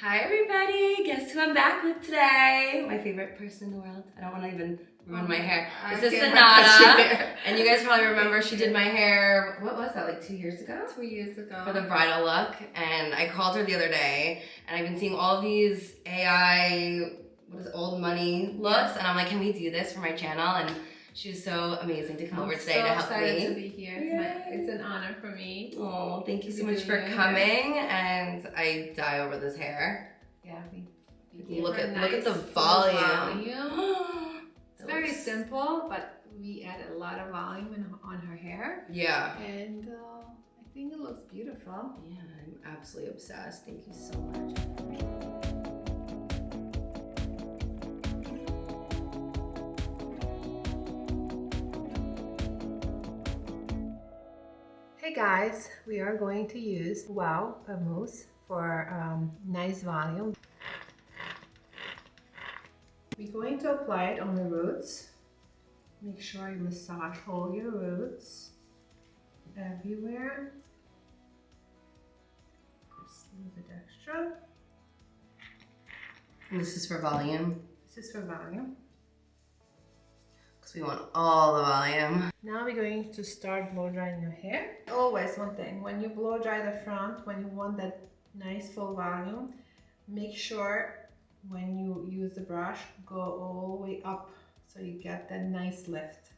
Hi everybody, guess who I'm back with today? My favorite person in the world. I don't want to even ruin my hair. This is Senada, and you guys probably remember she did my hair, what was that, like 2 years ago? 2 years ago. For the bridal look, and I called her the other day, and I've been seeing all of these AI, old money looks, and I'm like, can we do this for my channel? And she was so amazing to come over today to help me. I'm so excited to be here. It's an honor for me. Oh, thank you so much for coming, and I die over this hair. Yeah, look at the volume. It's very simple, but we add a lot of volume on her hair. Yeah. And I think it looks beautiful. Yeah, I'm absolutely obsessed. Thank you so much. Hey guys, we are going to use Voluminous for nice volume. We're going to apply it on the roots. Make sure you massage all your roots everywhere. Just a little bit extra. And this is for volume. This is for volume. We want all the volume. Now we're going to start blow drying your hair. Always one thing, when you blow dry the front, when you want that nice full volume, make sure when you use the brush, go all the way up so you get that nice lift.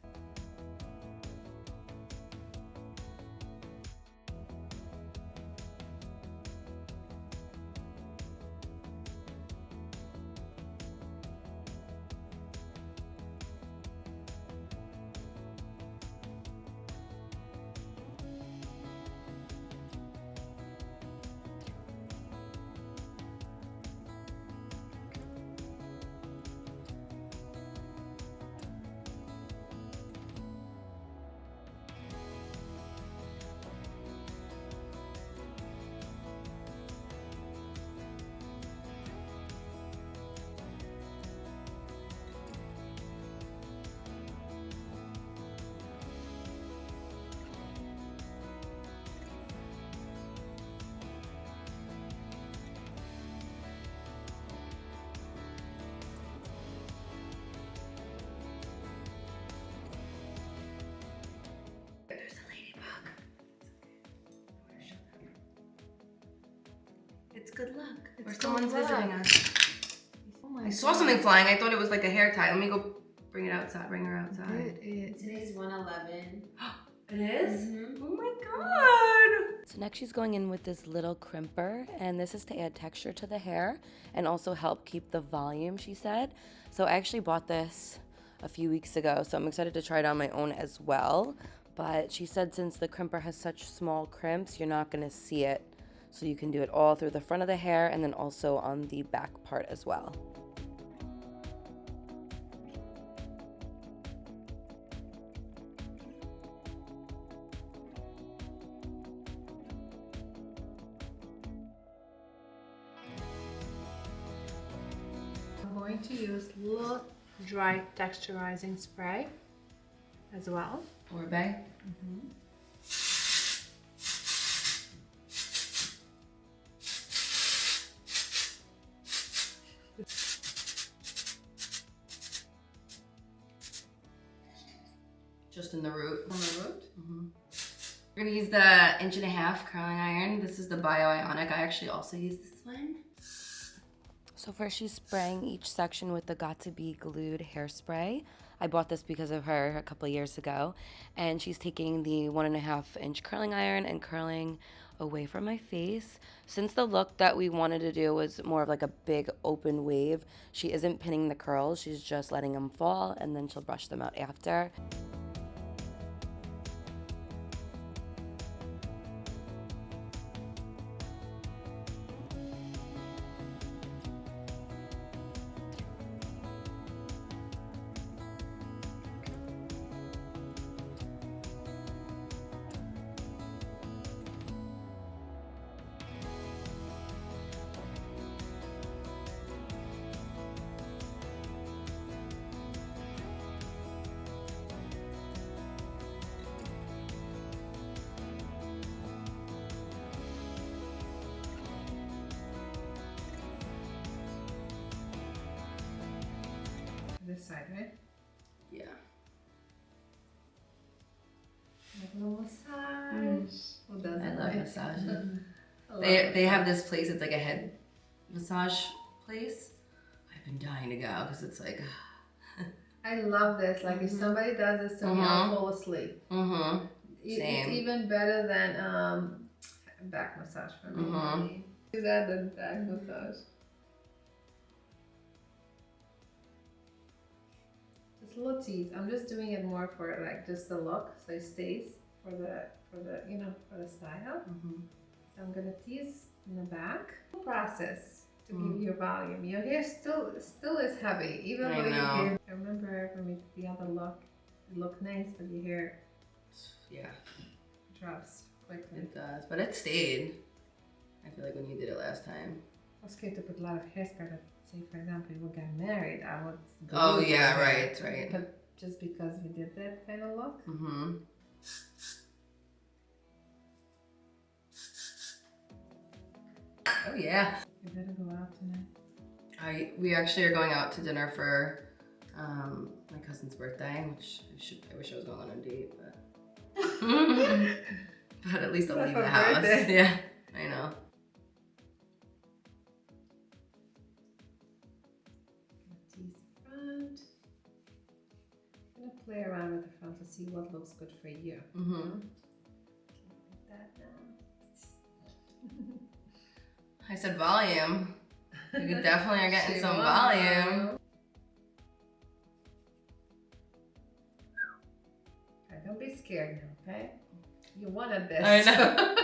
It's good luck. Or someone's visiting us. Oh I saw something flying. I thought it was like a hair tie. Let me go bring it outside. Bring her outside. Today's 111. It is? Mm-hmm. Oh my god. So next she's going in with this little crimper, and this is to add texture to the hair and also help keep the volume, she said. So I actually bought this a few weeks ago, so I'm excited to try it on my own as well. But she said since the crimper has such small crimps, you're not gonna see it. So you can do it all through the front of the hair and then also on the back part as well. I'm going to use a little dry texturizing spray as well. Bybel. Just in the root. On the root? We're gonna use the 1.5 inch curling iron. This is the Ionic. I actually also use this one. So first she's spraying each section with the Got2b glued hairspray. I bought this because of her a couple of years ago. And she's taking the 1.5 inch curling iron and curling away from my face. Since the look that we wanted to do was more of like a big open wave, she isn't pinning the curls. She's just letting them fall and then she'll brush them out after. side, right? Yeah. Like a little massage. Who doesn't I love like massages. it? They have this place, it's like a head massage place. I've been dying to go because it's like... I love this. Like if somebody does this to me, I'll fall asleep. Same. It's even better than back massage for me. I mean, do that than back massage. Just a little tease. I'm just doing it more for like just the look, so it stays for the you know, for the style. So I'm gonna tease in the back. Process to give you volume. Your hair still is heavy, even though your hair. I remember when we did the other look, it looked nice, but your hair drops quickly. It does, but it stayed. I feel like when you did it last time. I was scared to put a lot of hairspray. But say, for example, you would get married, I would. Oh yeah, right. But just because we did that kind of look. Oh yeah. You better go out tonight. We actually are going out to dinner for my cousin's birthday, which I wish I was going on a date, but but at least I'll leave the house. Birthday. Yeah, I know. Tease front. I'm gonna play around with the front to see what looks good for you. Like that now. I said volume. You definitely are getting some volume. Okay, don't be scared now, okay? You wanted this. I know.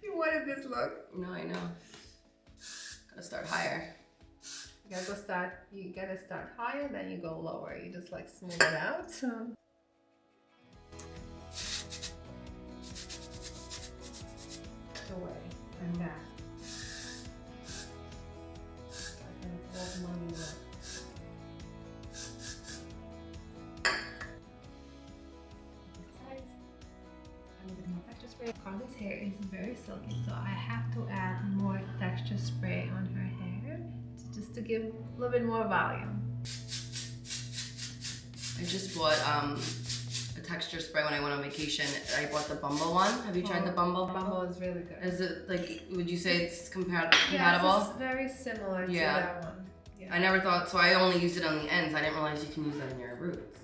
You wanted this look. No, I know. Gotta start higher. You gotta start higher, then you go lower. You just like smooth it out. Away and back. Carli's hair is very silky, so I have to add more texture spray on her hair just to give a little bit more volume. I just bought a texture spray when I went on vacation. I bought the Bumble one. Have you tried the Bumble? Bumble is really good. Is it like, would you say it's compatible? Yeah, it's very similar to that one. Yeah. I never thought, so I only used it on the ends. I didn't realize you can use that in your roots.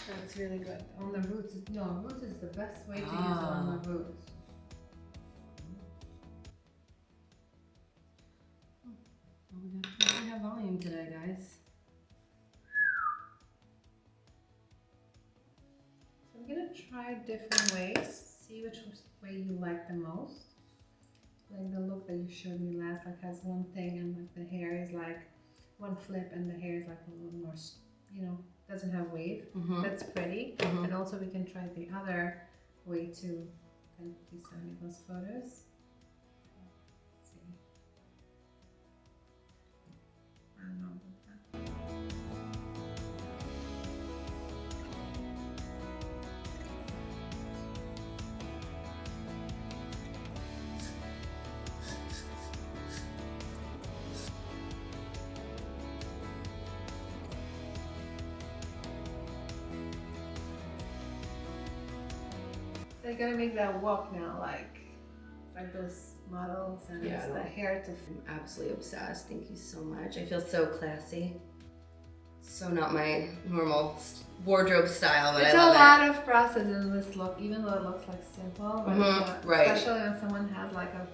That's really good. On the roots, roots is the best way to use it on the roots. We definitely have volume today, guys. So I'm gonna try different ways, see which way you like the most. Like the look that you showed me last, like has one thing and like the hair is like one flip and the hair is like a little more, doesn't have wave. That's pretty. And also we can try the other way too. Can you send me those photos? Let's see. I don't know about that. So you gotta make that walk now, like those models and the hair to. I'm absolutely obsessed. Thank you so much. I feel so classy. So not my normal wardrobe style, but it's I love it. It's a lot of process in this look, even though it looks like simple. But especially when someone has like a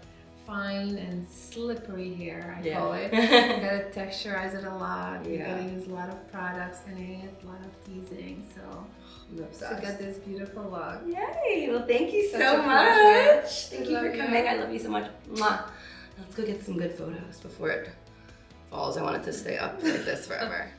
fine and slippery hair, I call it. You gotta texturize it a lot. You gotta use a lot of products in it, a lot of teasing. So I'm obsessed. To get this beautiful look. Yay! Well, thank you so much. Thank you for coming. I love you so much. Mwah. Let's go get some good photos before it falls. I want it to stay up like this forever.